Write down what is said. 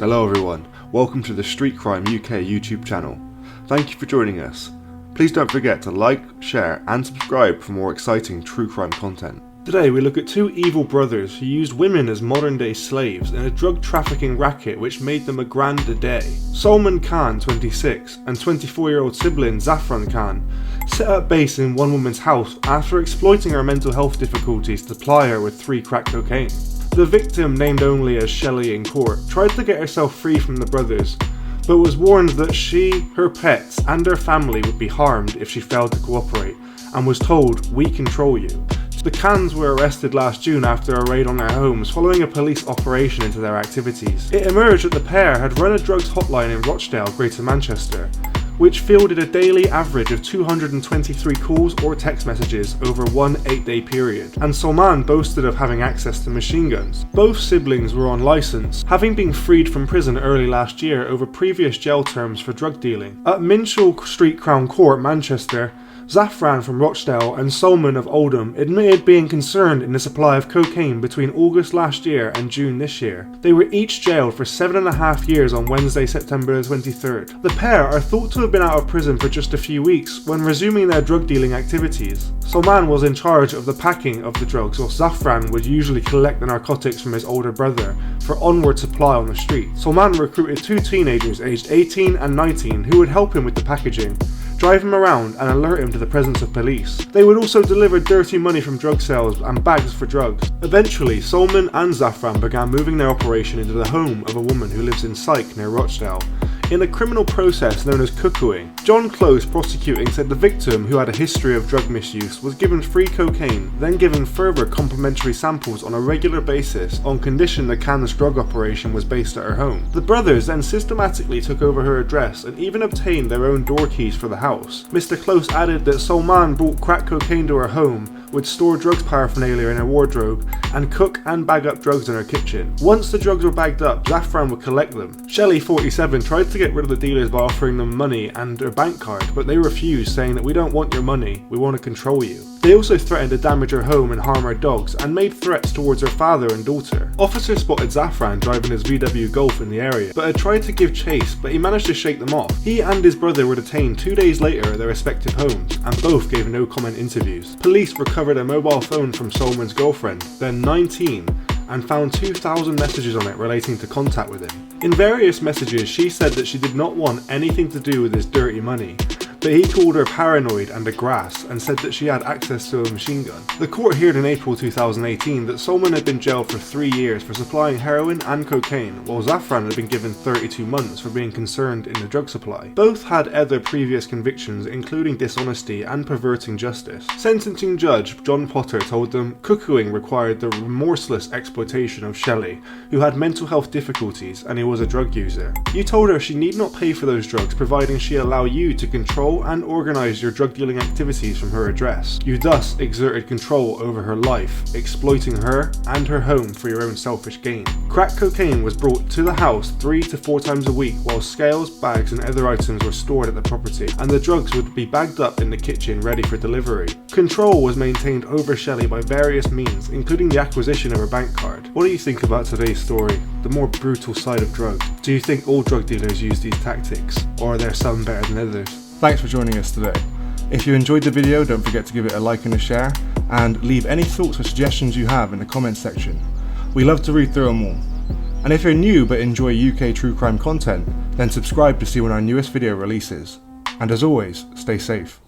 Hello everyone, welcome to the Street Crime UK YouTube channel. Thank you for joining us. Please don't forget to like, share and subscribe for more exciting true crime content. Today we look at two evil brothers who used women as modern day slaves in a drug trafficking racket which made them a grand a day. Sulman Khan, 26, and 24-year-old sibling Zafran Khan set up base in one woman's house after exploiting her mental health difficulties to ply her with 3 crack cocaine. The victim, named only as Shelley in court, tried to get herself free from the brothers, but was warned that she, her pets and her family would be harmed if she failed to cooperate, and was told, "We control you." The Khans were arrested last June after a raid on their homes following a police operation into their activities. It emerged that the pair had run a drugs hotline in Rochdale, Greater Manchester, which fielded a daily average of 223 calls or text messages over one 8-day period, and Sulman boasted of having access to machine guns. Both siblings were on licence, having been freed from prison early last year over previous jail terms for drug dealing. At Minchell Street Crown Court, Manchester, Zafran from Rochdale and Sulman of Oldham admitted being concerned in the supply of cocaine between August last year and June this year. They were each jailed for 7.5 years on Wednesday, September the 23rd. The pair are thought to have been out of prison for just a few weeks when resuming their drug dealing activities. Sulman was in charge of the packing of the drugs, while Zafran would usually collect the narcotics from his older brother for onward supply on the street. Sulman recruited 2 teenagers aged 18 and 19 who would help him with the packaging, drive him around and alert him to the presence of police. They would also deliver dirty money from drug sales and bags for drugs. Eventually, Sulman and Zafran began moving their operation into the home of a woman who lives in Syke near Rochdale, in a criminal process known as cuckooing. John Close, prosecuting, said the victim, who had a history of drug misuse, was given free cocaine, then given further complimentary samples on a regular basis on condition the Khan's drug operation was based at her home. The brothers then systematically took over her address and even obtained their own door keys for the house. Mr. Close added that Sulman brought crack cocaine to her home, would store drugs paraphernalia in her wardrobe, and cook and bag up drugs in her kitchen. Once the drugs were bagged up, Zafran would collect them. Shelley, 47, tried to get rid of the dealers by offering them money and her bank card, but they refused, saying that "We don't want your money, we want to control you." They also threatened to damage her home and harm her dogs, and made threats towards her father and daughter. Officers spotted Zafran driving his VW Golf in the area, but had tried to give chase, but he managed to shake them off. He and his brother were detained 2 days later at their respective homes, and both gave no comment interviews. Police recovered a mobile phone from Sulman's girlfriend, then 19, and found 2,000 messages on it relating to contact with him. In various messages, she said that she did not want anything to do with his dirty money, but he called her paranoid and a grass and said that she had access to a machine gun. The court heard in April 2018 that Sulman had been jailed for 3 years for supplying heroin and cocaine, while Zafran had been given 32 months for being concerned in the drug supply. Both had other previous convictions, including dishonesty and perverting justice. Sentencing judge John Potter told them cuckooing required the remorseless exploitation of Shelley, who had mental health difficulties and who was a drug user. You told her she need not pay for those drugs providing she allow you to control and organise your drug dealing activities from her address. You thus exerted control over her life, exploiting her and her home for your own selfish gain. Crack cocaine was brought to the house 3 to 4 times a week, while scales, bags and other items were stored at the property, and the drugs would be bagged up in the kitchen ready for delivery. Control was maintained over Shelley by various means, including the acquisition of her bank card. What do you think about today's story? The more brutal side of drugs. Do you think all drug dealers use these tactics, or are there some better than others? Thanks for joining us today. If you enjoyed the video, don't forget to give it a like and a share, and leave any thoughts or suggestions you have in the comments section. We love to read through them all. And if you're new but enjoy UK true crime content, then subscribe to see when our newest video releases. And as always, stay safe.